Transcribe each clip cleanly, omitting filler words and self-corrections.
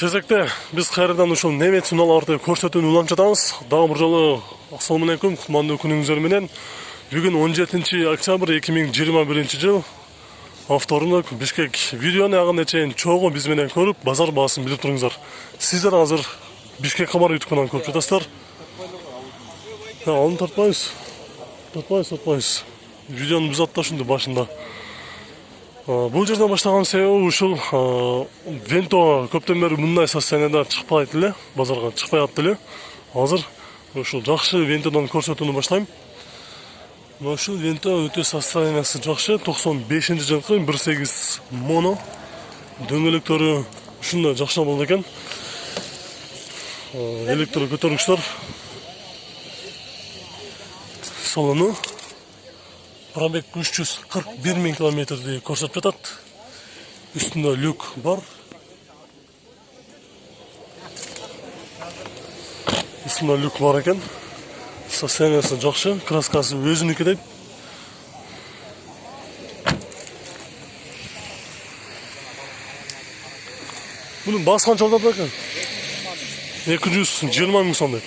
Кезекте биз кайрадан ушул немет сыналарды көрсөтүүнү уланып жатабыз. Дагы бир жолу ассалам алейкум, кутмандуу күнүңүздөр менен. Бүгүн 17 октябрь 2021 жыл. Авторунук Бишкек видеону агында чейин чогуу биз менен көрүп, базар баасын билип туруңуздар. Сиздер азыр Бишкек кабар YouTube каналын көрүп жатасыздар. Алын тартпайбыз. Видеону биз атташынды башында. Бул жерден баштаган себеби ушул Венто көптөн бери мындай состоянияда чыкпайт эле, базарга чыкпай атты эле. Азыр ушул жакшы Вентодон көрсөтүүнү баштайм. Ушул Венто өтө состояниясы жакшы, 95-жылкы 1.8 моно. Дөңгөлөктөрү ушундай жакшы болду экен. Электро көтөргүчтөр салону пробег 341 000 километрди көрсөтүп жатат. Үстүндө люк бар. Үстүндө люк бар экен. Состояниясы жакшы, краскасы өзүнүкү дейт. Мунун баасы канча болот экен? 220 000 сом дейт.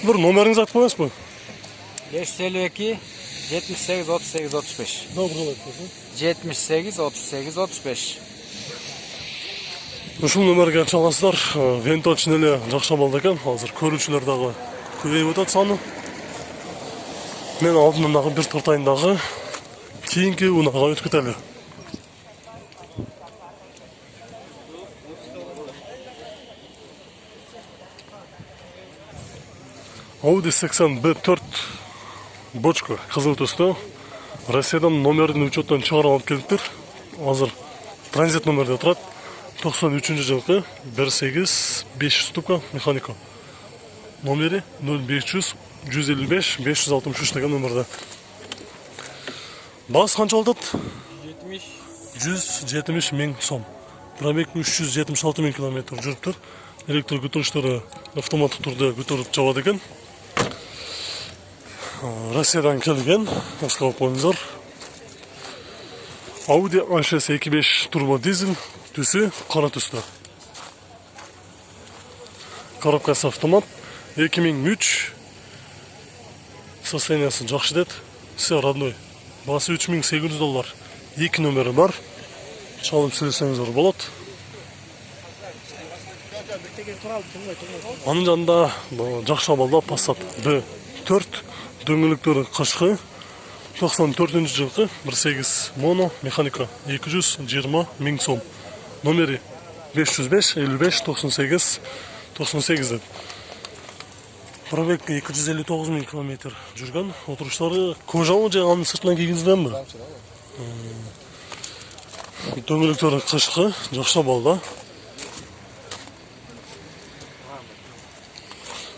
Бир номериңизди айтып коесузбу? 552 78 38 35. Добрый айтасың. 78 38 35. Ушул номерге чаласыздар. Венто чын эле жакшы болду экен. Азыр көрүүчүлөр дагы көбөйүп атат саны. Мен алдымдан дагы бир тартайын дагы кийинки унага өтүп кетели. Audi 80 B4 бочка кызыл түстө. Россиядан номердин учеттон чыгарып алып келиптир. Азыр транзит номерде турат. 93-жылкы 1.8 500 ступка механика. Номери 0500 155 563 деген номерде. Баасы канча болот? 170 000 сом. Пробег 376 000 километр жүрүптүр. Электр көтөргүчтөрү автоматтык түрдө көтөрүп жабат экен. Россиядан келген, аска алып коюңуздар. Audi A6 2.5 турбо дизель, түсү кара түстө. Коробкасы автомат, 2003. Состояниясы жакшы дейт. Все родной. Баасы $3800. 2 номери бар. Чалып сүйлөсөңүздөр болот. Анын жанында жакшы абалда Passat B4 дөңгөлөктөрү кышкы 94-жылкы 1.8 моно механика 220 000 сом. Номери 505 55 98 98 деп. Пробег 259 000 километр жүргөн. Отуруштары кожабы же анын сыртынан кийгизилгенби? Дөңгөлөктөрү кышкы, жакшы абалда.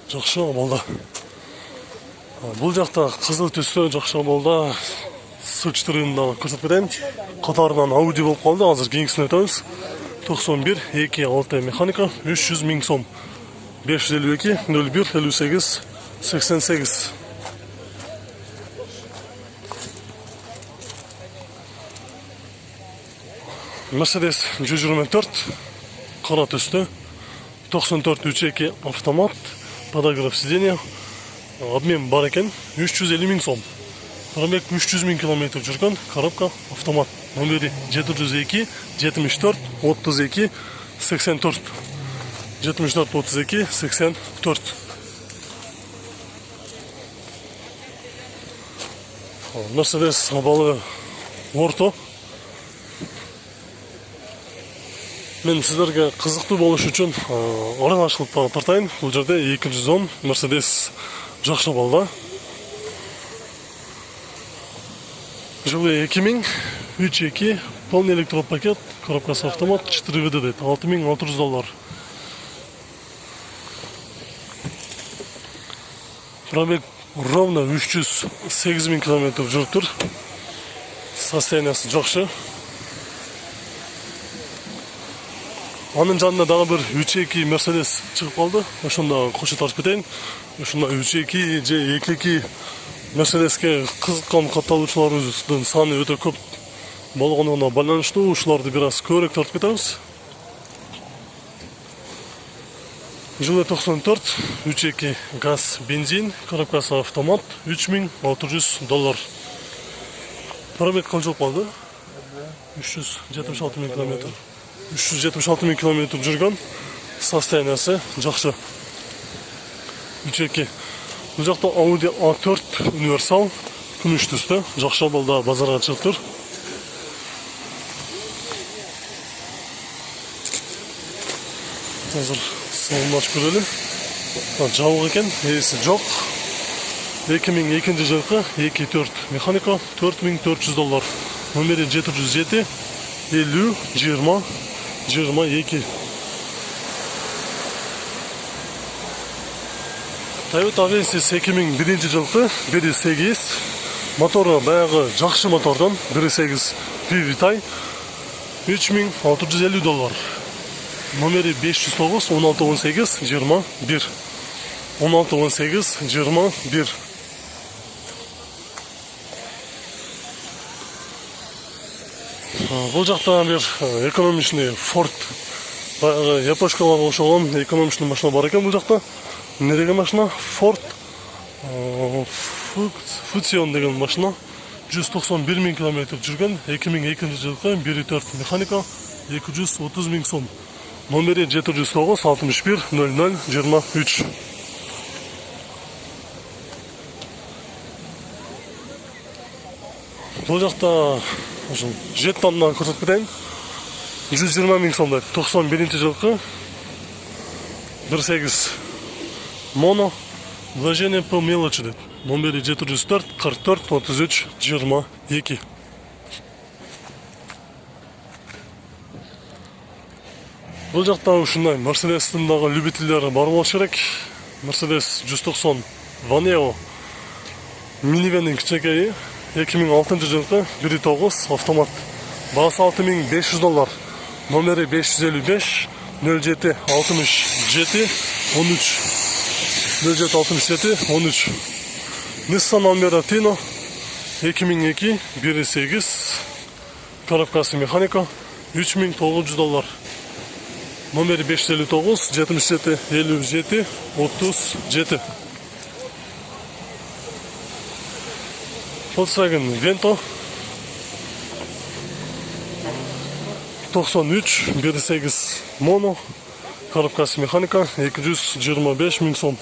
Жакшы абалда. Бул жакта кызыл түстө жакшы абалда сычтырын да көрсөтүп кетейин. Катарынан Audi болуп калды. Азыр кийинкисине өтөбүз. 91 2.6 механика 300 000 сом. 552 01 58 88. Mercedes 124 кара түстө 94 3.2 автомат, подогрев сиденья. Обмен бар екен, 350 000 сом. Пробег 300 000 километр жүргөн, коробка автомат. Номери 702 74 32 84. 74 32 84. Mercedes абалы орто. Мен сіздерге қызықты болуш үчүн аралашылыктарды тартайын. Бул жерде 210 Mercedes жакшы абалда. Жылы 2000 3.2 полный электропакет, коробкасы автомат, 4 вида дейт, $6600. Пробег ровно 308 000 километр жүрүптүр. Состояниясы жакшы. Анын жанында дагы бир 3.2 Mercedes чыгып калды. Ошондо кошо тартып кетейин. Ошондо 3.2 же 2.2 Mercedesке кызыккан катталуучуларыбыздын саны өтө көп болгонуна байланыштуу ушуларды бир аз көбүрөөк тартып кетебиз. Жылы 94, 3.2 газ, бензин, коробкасы автомат, $3600. Пробег қанша қалды? 376 000 километр. 376 000 километр жүрген, состояниясы жақсы. 3.2. Бұл жақта Audi A4 универсал, күміш түсті, жақсы балда базарға шығып тұр. Қазір салын ашып көрелі. Жауық екен, есі жоқ. 2002 жылқы, 2.4 механика, $4400. Номері 707 50 20 22. Toyota Avensis 2001 жылқы, 1.8. Моторы баяғы жақшы мотордан, 1.8 VVTi, $3650. Номері 509 1618 21. 1618 21. Бұл жақта бір экономичный Ford, япошкаларға ұшылған экономичный машина бар екен бұл жақта. Не деген машина? Ford Fusion деген машина. 191 000 километр жүрген, 2002 жылғы, 1.4 механика, 230 000 сом. Номері 709 61 00 23. Бұл жақта 7 тонна көрсетіп кетейін. 120 000 сомдай, 91 жылқы, 1.8 моно, вложение по мелочи дейді. Номері 704 44 33 22. Бұл жақта ұшынай Мерседестіңдағы любителері бар болшы керек. Мерседес 190 Vaneo минивеннің кішекейі, 2006 жылқы, 1.9 автомат. Басы $6500. Номері 555 07 67 13. 07 67 13. Nissan Almera Tino 2002 1.8 коробкасы механика, $3900. Номері 559 77 57 37. Volkswagen Vento 93 1.8 моно, коробкасы механика, 225 000 сом.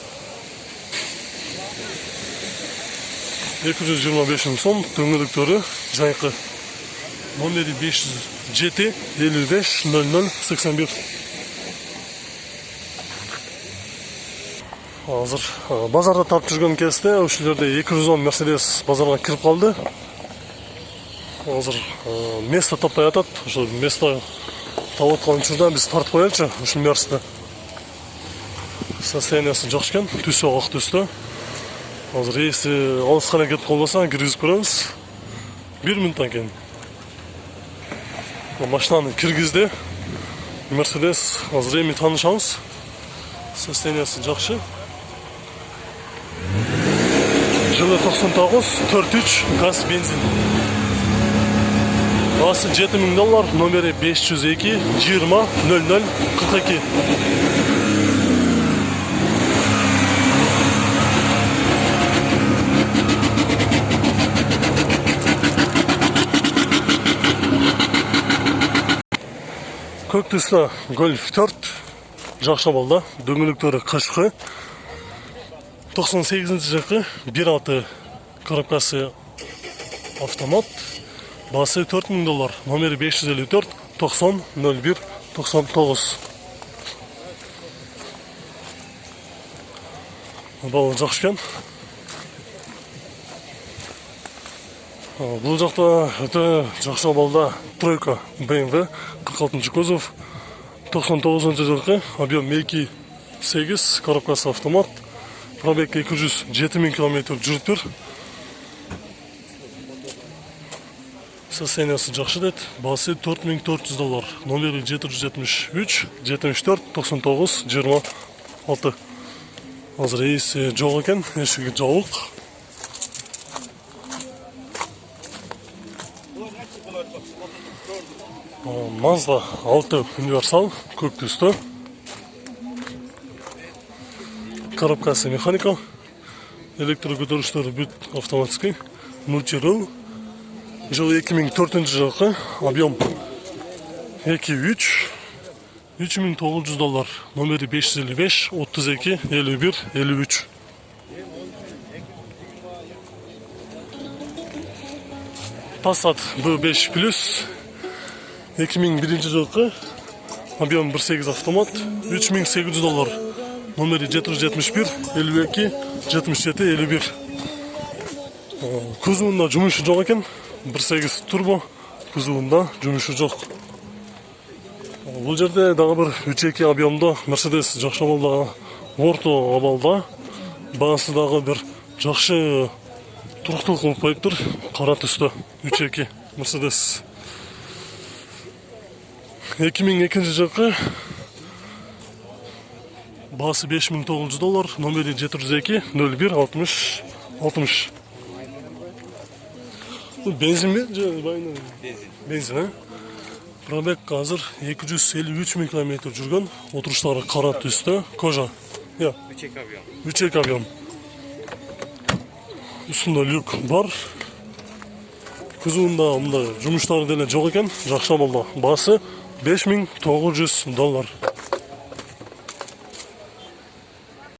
225 000 сом, дөңгелектері жайқы. Номері 507 55 00 81. Азыр базарда тартып жүрген кезде өшілерде 210 Mercedes базарға кіріп қалды. Азыр место таппай атады. Ошо место тауып атқан учурда біз тартып қоялычы ушул Мерсті. Состояниясы жақсы екен, түсі ақ түсті. Азыр есі алысқана кетіп қалмаса кіргізіп көреміз. 1 минуттан кейін. Машинаны кіргізді. Mercedes азыр эми танышамыз. Состояниясы жақсы. Жылы 99 4.3 газ бензин. Басы $7000, номері 502 20 00 42. Көк түсті Golf 4 жақсы болды. Дөңгелектері қышқы. 98 жылқы, 1.6 коробкасы автомат. Басы $4000. Номері 554 90 01 99. Бұл жақсы екен. Бұл жақта өте жақсы балда тройка BMW 46 кузов, 99 жылқы, объем 2.8, коробкасы автомат. Пробег 207 000 километр жүріп тұр. Состояниясы жақсы дейді. Басы $4400. Номері 773 74 99 26. Азыр есі жоқ екен, есігі жауық. Mazda 6 универсал, көк түсті. коробкасы механика, электр көтөрүштөрү бүт автоматский, мультирул. Жылы 2004 жылкы, объем 2-3, $3900, номери 555 32 51 53. Passat B5 Plus 2001 жылкы, объем 1.8 автомат, $3800, номери 771 52 77 51. Кузуунда жумушу жок экен, 1.8 турбо, кузуунда жумушу жок. Бул жерде дагы бир 3.2 объемдо Mercedes жакшы абалда, орто абалда, баасы дагы бир жакшы туруктуулук кылып коюптур, кара түстө 3.2 Mercedes. 2002 жылкы, баасы $5900, номери 702 01 60 60. Бензин бе? Бензин, а? Пробег азыр 253 000 км жүргөн, отуруштары кара түстө, кожа. 3.2 объем. Үстүндө люк бар. Кузуунда мындай жумуштары деле жок экен, жакшы абалда. Баасы $5900.